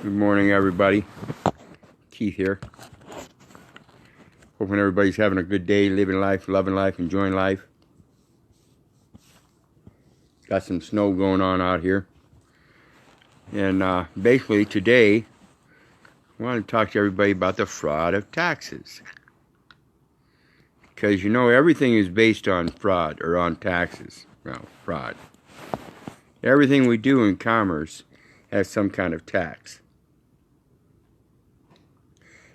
Good morning, everybody. Keith here. Hoping everybody's having a good day, living life, loving life, enjoying life. Got some snow going on out here. And basically today, I want to talk to everybody about the fraud of taxes. Because you know everything is based on fraud or on taxes. Well, fraud. Everything we do in commerce has some kind of tax.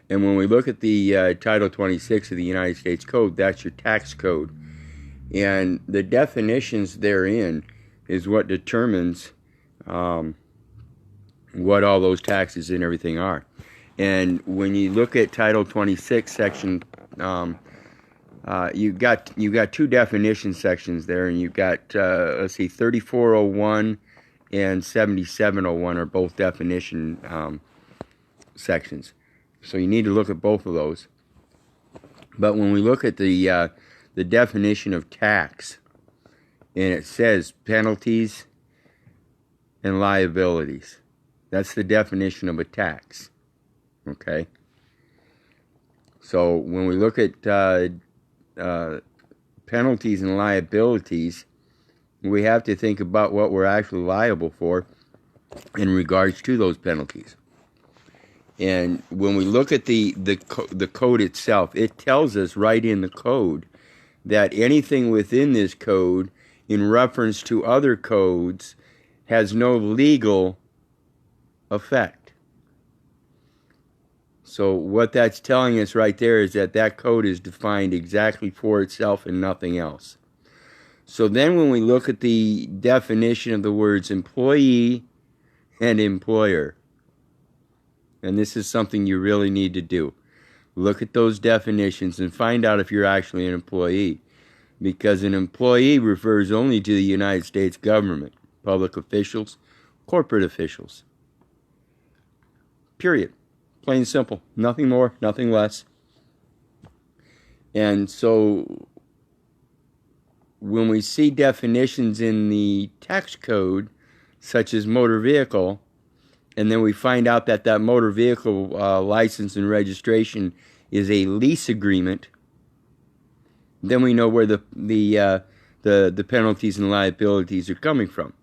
And when we look at the Title 26 of the United States Code, that's your tax code. And the definitions therein is what determines what all those taxes and everything are. And when you look at Title 26, section, you got two definition sections there, and you've got, let's see, 3401 and 7701 are both definition sections. So you need to look at both of those. But when we look at the definition of tax, and it says penalties and liabilities. That's the definition of a tax. Okay? So when we look at penalties and liabilities, we have to think about what we're actually liable for in regards to those penalties. And when we look at the code itself, it tells us right in the code that anything within this code in reference to other codes has no legal effect. So what that's telling us right there is that that code is defined exactly for itself and nothing else. So then when we look at the definition of the words employee and employer, and this is something you really need to do. Look at those definitions and find out if you're actually an employee. Because an employee refers only to the United States government, public officials, corporate officials. Period. Plain and simple. Nothing more, nothing less. And so when we see definitions in the tax code, such as motor vehicle, and then we find out that that motor vehicle license and registration is a lease agreement, then we know where the penalties and liabilities are coming from.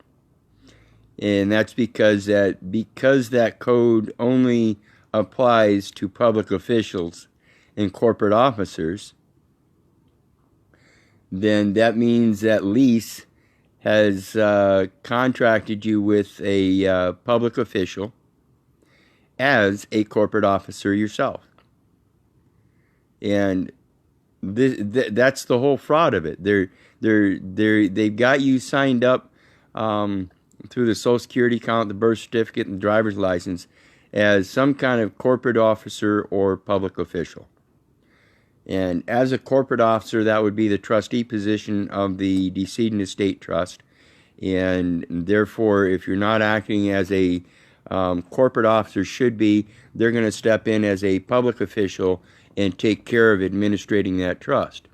And that's because that code only applies to public officials and corporate officers, then that means that lease has contracted you with a public official as a corporate officer yourself. And that's the whole fraud of it. They've got you signed up through the Social Security account, the birth certificate, and the driver's license as some kind of corporate officer or public official. And as a corporate officer, that would be the trustee position of the decedent estate trust. And therefore, if you're not acting as a corporate officer should be, they're going to step in as a public official and take care of administrating that trust.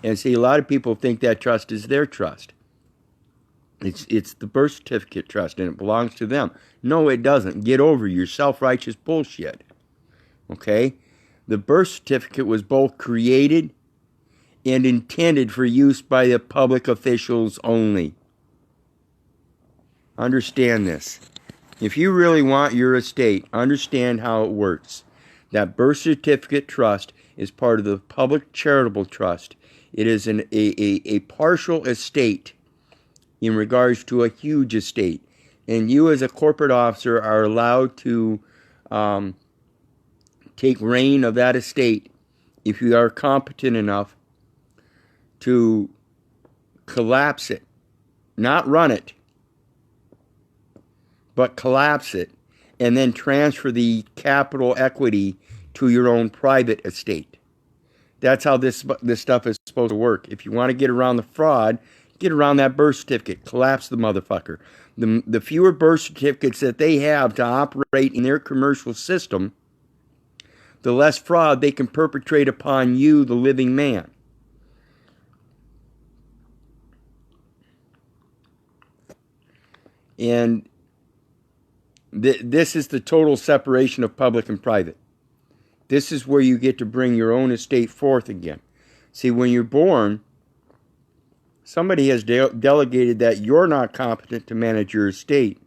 And see, a lot of people think that trust is their trust. It's the birth certificate trust, and it belongs to them. No, it doesn't. Get over your self-righteous bullshit. Okay? The birth certificate was both created and intended for use by the public officials only. Understand this. If you really want your estate, understand how it works. That birth certificate trust is part of the public charitable trust. It is a partial estate in regards to a huge estate. And you as a corporate officer are allowed to take reign of that estate if you are competent enough to collapse it. Not run it, but collapse it, and then transfer the capital equity to your own private estate. That's how this stuff is supposed to work. If you want to get around the fraud, get around that birth certificate. Collapse the motherfucker. The fewer birth certificates that they have to operate in their commercial system, the less fraud they can perpetrate upon you, the living man. And This is the total separation of public and private. This is where you get to bring your own estate forth again. See, when you're born, somebody has delegated that you're not competent to manage your estate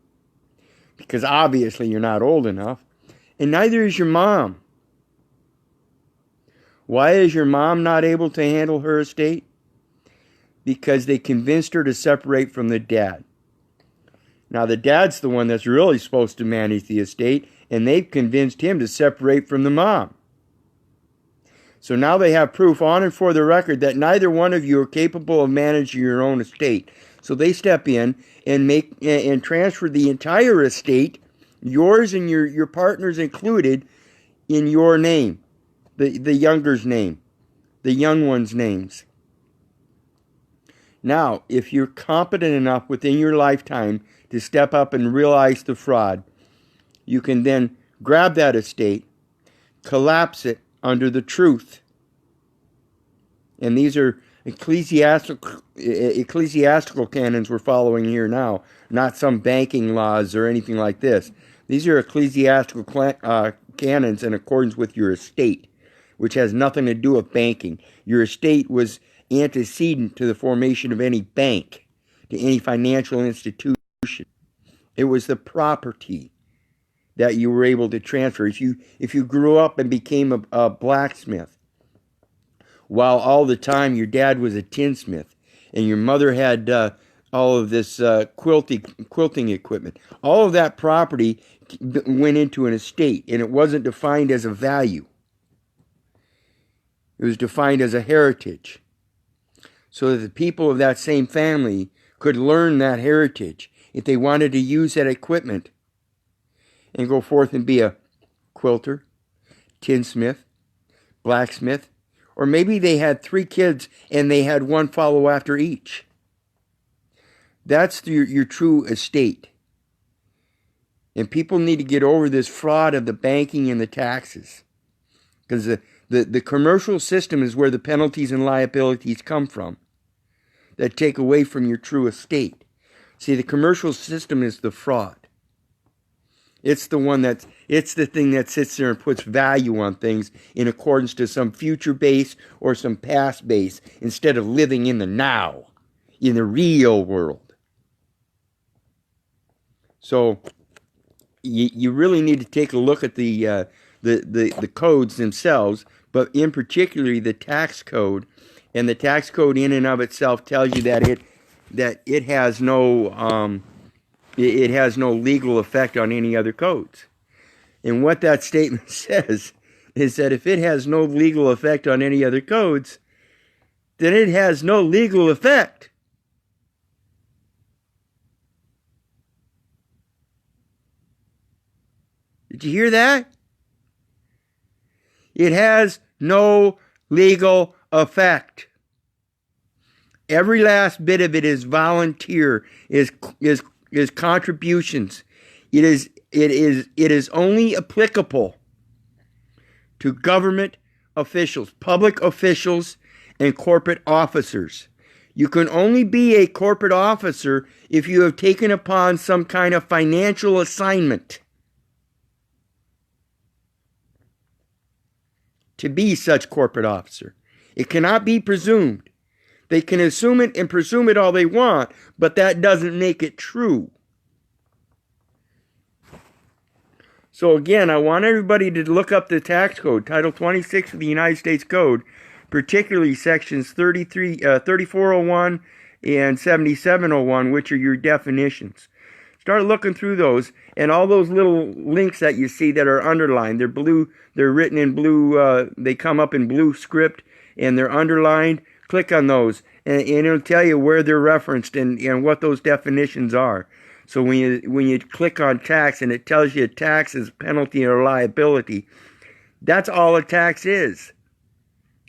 because obviously you're not old enough, and neither is your mom. Why is your mom not able to handle her estate? Because they convinced her to separate from the dad. Now, the dad's the one that's really supposed to manage the estate, and they've convinced him to separate from the mom. So now they have proof on and for the record that neither one of you are capable of managing your own estate. So they step in and transfer the entire estate, yours and your partner's included, in your name, the younger's name, the young one's names. Now, if you're competent enough within your lifetime to step up and realize the fraud, you can then grab that estate, collapse it under the truth. And these are ecclesiastical canons we're following here now, not some banking laws or anything like this. These are ecclesiastical canons in accordance with your estate, which has nothing to do with banking. Your estate was antecedent to the formation of any bank, to any financial institution. It was the property that you were able to transfer. If you grew up and became a blacksmith, while all the time your dad was a tinsmith, and your mother had all of this quilting equipment, all of that property went into an estate, and it wasn't defined as a value. It was defined as a heritage, so that the people of that same family could learn that heritage if they wanted to use that equipment and go forth and be a quilter, tinsmith, blacksmith, or maybe they had 3 kids and they had one follow after each. That's your true estate. And people need to get over this fraud of the banking and the taxes. Because the commercial system is where the penalties and liabilities come from that take away from your true estate. See, the commercial system is the fraud. It's the thing that sits there and puts value on things in accordance to some future base or some past base instead of living in the now, in the real world. So you really need to take a look at the codes themselves, but in particular the tax code. And the tax code in and of itself tells you that it has no legal effect on any other codes. And what that statement says is that if it has no legal effect on any other codes, then it has no legal effect. Did you hear that? It has no legal effect. Every last bit of it is volunteer, is contributions. It is only applicable to government officials, public officials, and corporate officers. You can only be a corporate officer if you have taken upon some kind of financial assignment to be such corporate officer. It cannot be presumed. They can assume it and presume it all they want, but that doesn't make it true. So again, I want everybody to look up the tax code, Title 26 of the United States Code, particularly sections 3401 and 7701, which are your definitions. Start looking through those, and all those little links that you see that are underlined, they're blue, they're written in blue, they come up in blue script, and they're underlined. Click on those, and it'll tell you where they're referenced and what those definitions are. So when you click on tax and it tells you tax is penalty or liability, that's all a tax is.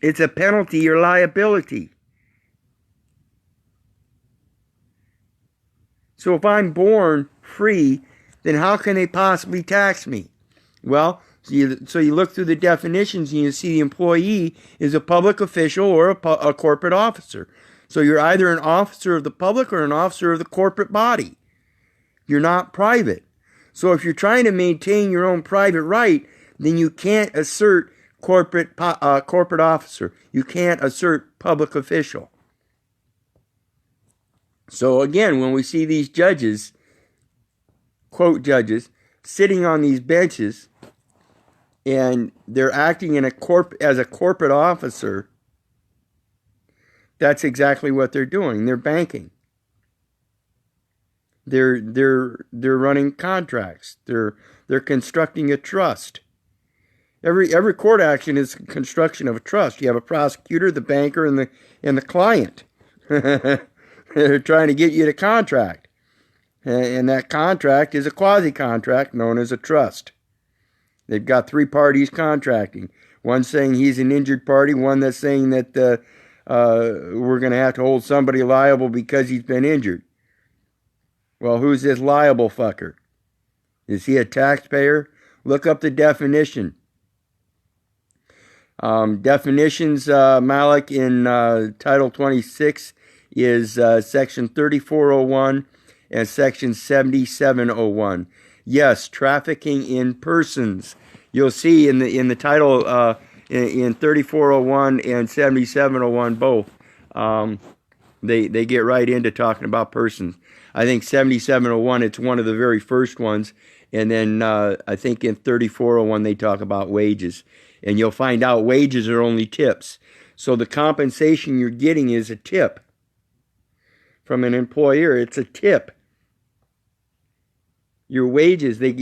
It's a penalty or liability. So if I'm born free, then how can they possibly tax me? Well, so you look through the definitions and you see the employee is a public official or a corporate officer. So you're either an officer of the public or an officer of the corporate body. You're not private. So if you're trying to maintain your own private right, then you can't assert corporate officer. You can't assert public official. So again, when we see these judges, quote judges, sitting on these benches, and they're acting as a corporate officer, that's exactly what they're doing. They're banking. They're running contracts. They're constructing a trust. Every court action is construction of a trust. You have a prosecutor, the banker, and the client. They're trying to get you to contract. And that contract is a quasi-contract known as a trust. They've got three parties contracting. One saying he's an injured party, one that's saying that we're going to have to hold somebody liable because he's been injured. Well, who's this liable fucker? Is he a taxpayer? Look up the definition. Definitions, Malik, in Title 26 is Section 3401 and Section 7701. Yes, trafficking in persons. You'll see in the title in 3401 and 7701 both. They get right into talking about persons. I think 7701, it's one of the very first ones. And then I think in 3401 they talk about wages. And you'll find out wages are only tips. So the compensation you're getting is a tip from an employer. It's a tip. Your wages, they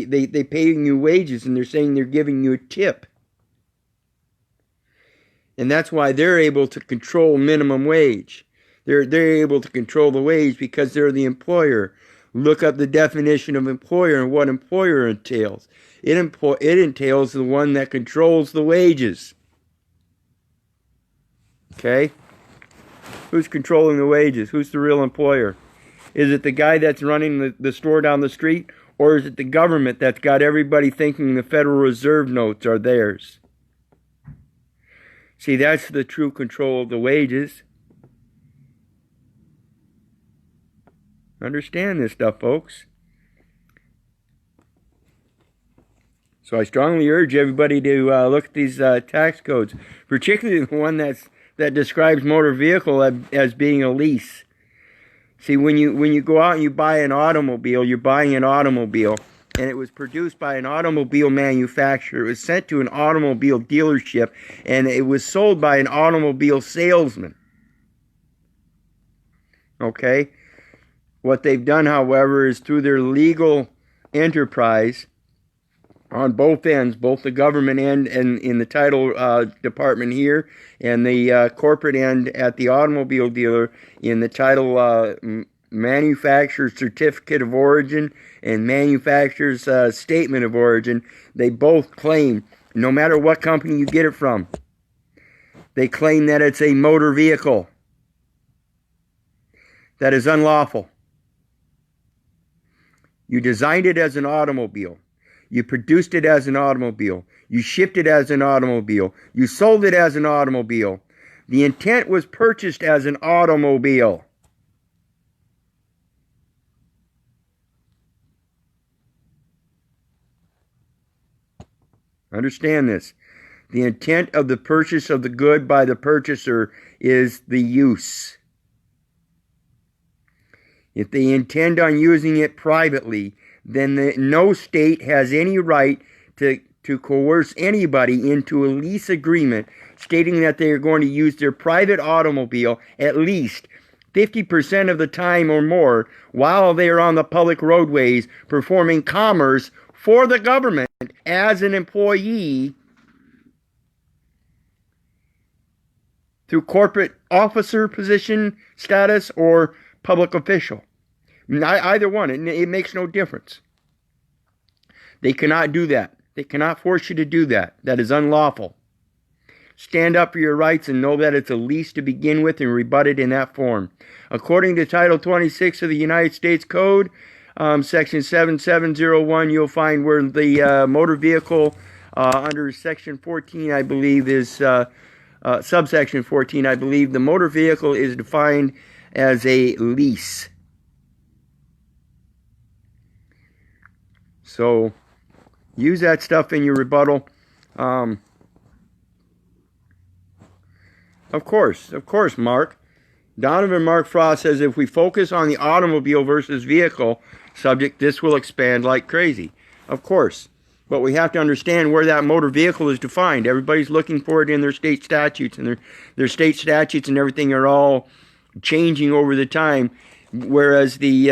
paying you wages, and they're saying they're giving you a tip. And that's why they're able to control minimum wage. They're able to control the wage because they're the employer. Look up the definition of employer and what employer entails. It entails the one that controls the wages. Okay? Who's controlling the wages? Who's the real employer? Is it the guy that's running the store down the street? Or is it the government that's got everybody thinking the Federal Reserve notes are theirs? See, that's the true control of the wages. Understand this stuff, folks. So I strongly urge everybody to look at these tax codes, particularly the one that describes motor vehicle as being a lease. See, when you go out and you buy an automobile, you're buying an automobile, and it was produced by an automobile manufacturer. It was sent to an automobile dealership, and it was sold by an automobile salesman. Okay? What they've done, however, is through their legal enterprise, on both ends, both the government end and in the title department here, and the corporate end at the automobile dealer in the title manufacturer's certificate of origin and manufacturer's statement of origin, they both claim, no matter what company you get it from, they claim that it's a motor vehicle. That is unlawful. You designed it as an automobile. You produced it as an automobile. You shipped it as an automobile. You sold it as an automobile. The intent was purchased as an automobile. Understand this. The intent of the purchase of the good by the purchaser is the use. If they intend on using it privately, then no state has any right to coerce anybody into a lease agreement stating that they are going to use their private automobile at least 50% of the time or more while they are on the public roadways performing commerce for the government as an employee through corporate officer position status or public official. Either one, it makes no difference. They cannot do that. They cannot force you to do that. That is unlawful. Stand up for your rights and know that it's a lease to begin with and rebut it in that form. According to Title 26 of the United States Code, Section 7701, you'll find where the motor vehicle under Section 14, I believe, is subsection 14, I believe, the motor vehicle is defined as a lease. So use that stuff in your rebuttal. Of course, Mark. Donovan Mark Frost says, if we focus on the automobile versus vehicle subject, this will expand like crazy. Of course. But we have to understand where that motor vehicle is defined. Everybody's looking for it in their state statutes, and their state statutes and everything are all changing over the time. Whereas the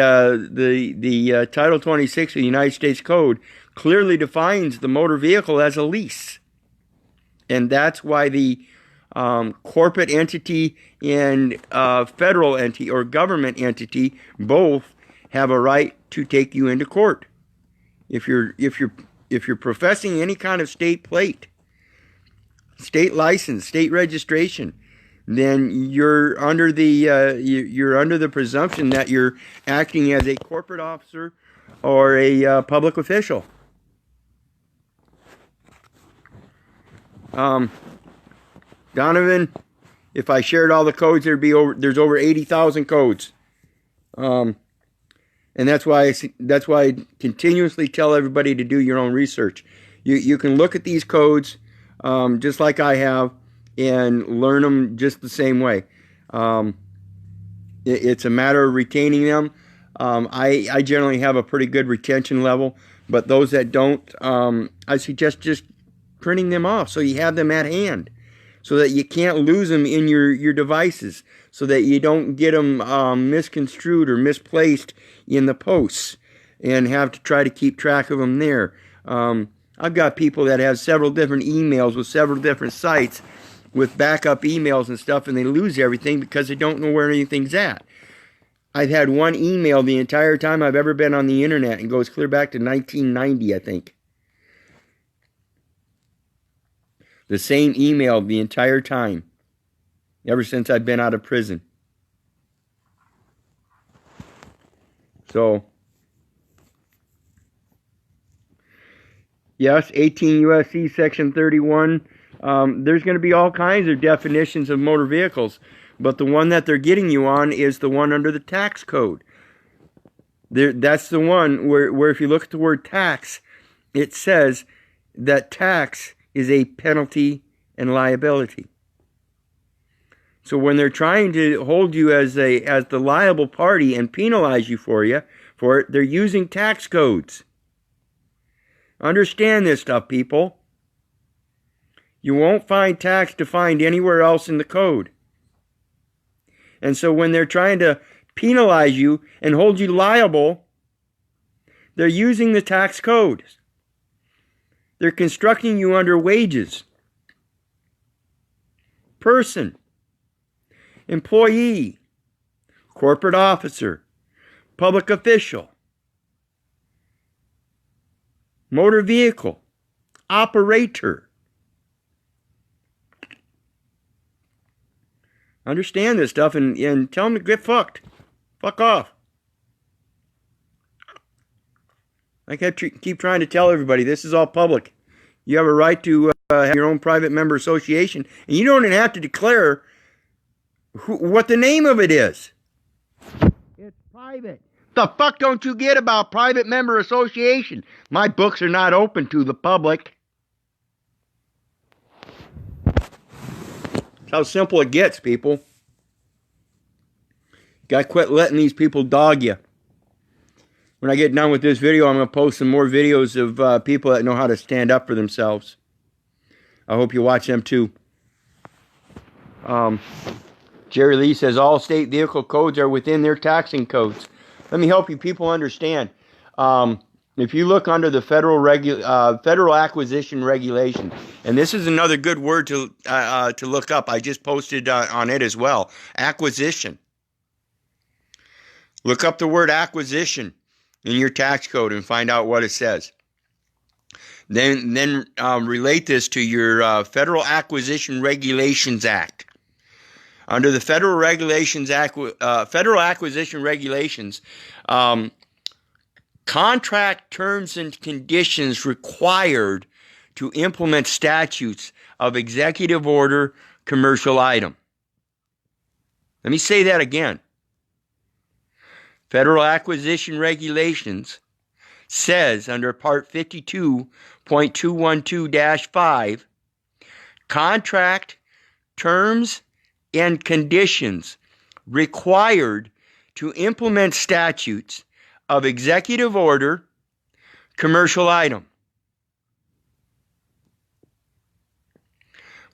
Title 26 of the United States Code clearly defines the motor vehicle as a lease. And that's why the corporate entity and federal entity or government entity both have a right to take you into court. If you're professing any kind of state plate, state license, state registration, then you're under the presumption that you're acting as a corporate officer or a public official. Donovan, if I shared all the codes, there's over 80,000 codes. And that's why I continuously tell everybody to do your own research. You can look at these codes just like I have and learn them just the same way. It's a matter of retaining them. I generally have a pretty good retention level, but those that don't, I suggest just printing them off so you have them at hand, so that you can't lose them in your devices, so that you don't get them misconstrued or misplaced in the posts and have to try to keep track of them there. I've got people that have several different emails with several different sites with backup emails and stuff, and they lose everything because they don't know where anything's at. I've had one email the entire time I've ever been on the internet, and goes clear back to 1990, I think. The same email the entire time, ever since I've been out of prison. So, yes, 18 U.S.C. Section 31. There's going to be all kinds of definitions of motor vehicles, but the one that they're getting you on is the one under the tax code. That's the one where if you look at the word tax, it says that tax is a penalty and liability. So when they're trying to hold you as the liable party and penalize you for it, they're using tax codes. Understand this stuff, people. You won't find tax defined anywhere else in the code. And so when they're trying to penalize you and hold you liable, they're using the tax code. They're constructing you under wages, person, employee, corporate officer, public official, motor vehicle, operator. Understand this stuff and tell them to get fucked. Fuck off. I keep trying to tell everybody, this is all public. You have a right to have your own private member association, and you don't even have to declare what the name of it is. It's private. The fuck don't you get about private member association? My books are not open to the public. That's how simple it gets, people. Gotta quit letting these people dog you. When I get done with this video, I'm going to post some more videos of people that know how to stand up for themselves. I hope you watch them too. Jerry Lee says all state vehicle codes are within their taxing codes. Let me help you people understand. If you look under the federal acquisition regulation, and this is another good word to look up. I just posted on it as well. Acquisition. Look up the word acquisition in your tax code and find out what it says. Then relate this to your Federal Acquisition Regulations Act. Under the Federal Regulations Act, Federal Acquisition Regulations, contract terms and conditions required to implement statutes of executive order commercial item. Let me say that again. Federal Acquisition Regulations says under Part 52.212-5, contract terms and conditions required to implement statutes of executive order, commercial item.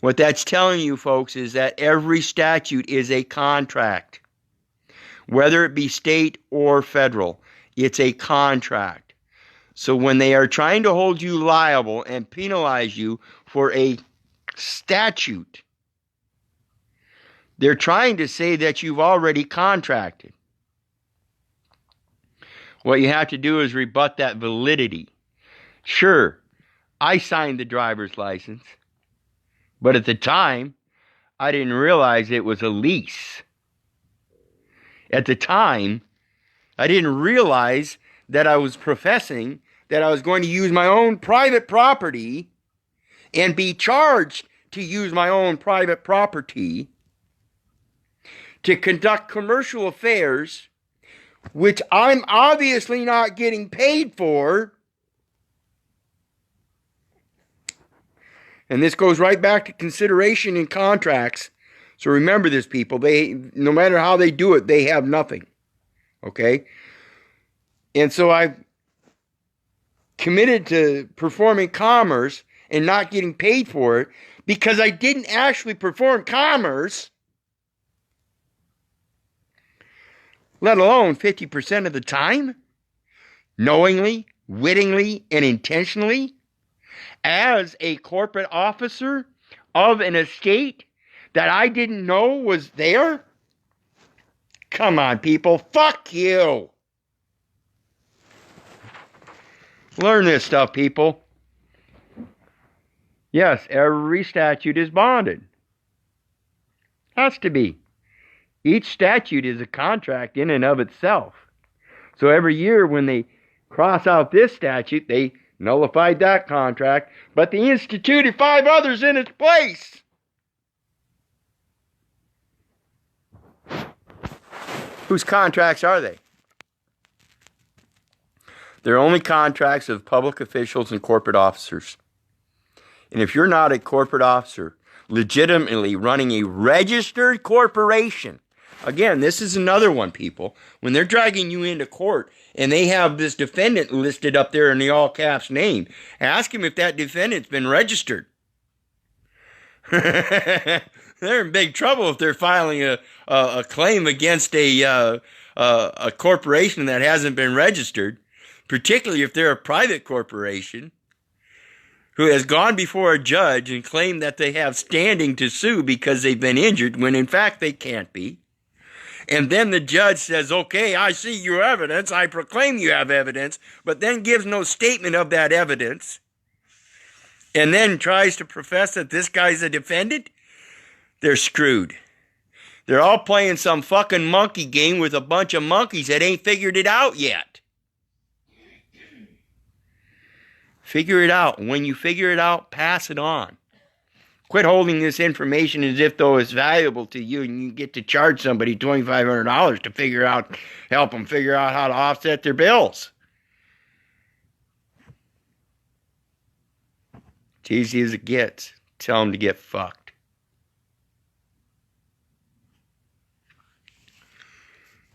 What that's telling you, folks, is that every statute is a contract. Whether it be state or federal, it's a contract. So when they are trying to hold you liable and penalize you for a statute, they're trying to say that you've already contracted. What you have to do is rebut that validity. Sure, I signed the driver's license, but at the time, I didn't realize it was a lease. At the time, I didn't realize that I was professing that I was going to use my own private property and be charged to use my own private property to conduct commercial affairs, which I'm obviously not getting paid for. And this goes right back to consideration in contracts. So remember this, people. No matter how they do it, they have nothing. Okay? And so I've committed to performing commerce and not getting paid for it because I didn't actually perform commerce, let alone 50% of the time, knowingly, wittingly, and intentionally, as a corporate officer of an estate that I didn't know was there? Come on, people. Fuck you. Learn this stuff, people. Yes, every statute is bonded. Has to be. Each statute is a contract in and of itself. So every year when they cross out this statute, they nullified that contract, but they instituted 5 others in its place. Whose contracts are they? They're only contracts of public officials and corporate officers. And if you're not a corporate officer, legitimately running a registered corporation, again, this is another one, people. When they're dragging you into court and they have this defendant listed up there in the all caps name, ask him if that defendant's been registered. They're in big trouble if they're filing a claim against a corporation that hasn't been registered, particularly if they're a private corporation who has gone before a judge and claimed that they have standing to sue because they've been injured when in fact they can't be. And then the judge says, okay, I see your evidence, I proclaim you have evidence, but then gives no statement of that evidence, and then tries to profess that this guy's a defendant. They're screwed. They're all playing some fucking monkey game with a bunch of monkeys that ain't figured it out yet. Figure it out. When you figure it out, pass it on. Quit holding this information as if though it's valuable to you and you get to charge somebody $2,500 to help them figure out how to offset their bills. It's easy as it gets. Tell them to get fucked.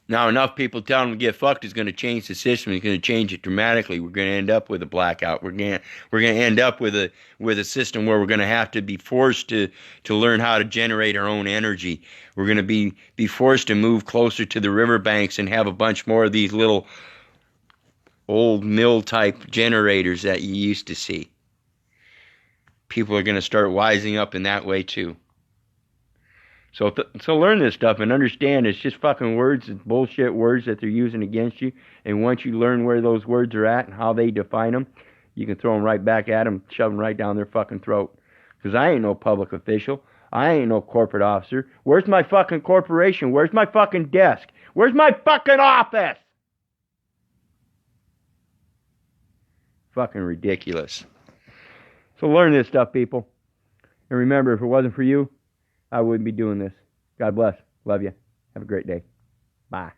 Now, enough people telling them to get fucked is going to change the system. It's going to change it dramatically. We're going to end up with a blackout. We're going to end up with a system where we're going to have to be forced to learn how to generate our own energy. We're going to be forced to move closer to the riverbanks and have a bunch more of these little old mill-type generators that you used to see. People are going to start wising up in that way too. So learn this stuff and understand it's just fucking words, it's bullshit words that they're using against you. And once you learn where those words are at and how they define them, you can throw them right back at them, shove them right down their fucking throat. Because I ain't no public official. I ain't no corporate officer. Where's my fucking corporation? Where's my fucking desk? Where's my fucking office? Fucking ridiculous. So learn this stuff, people. And remember, if it wasn't for you, I wouldn't be doing this. God bless. Love you. Have a great day. Bye.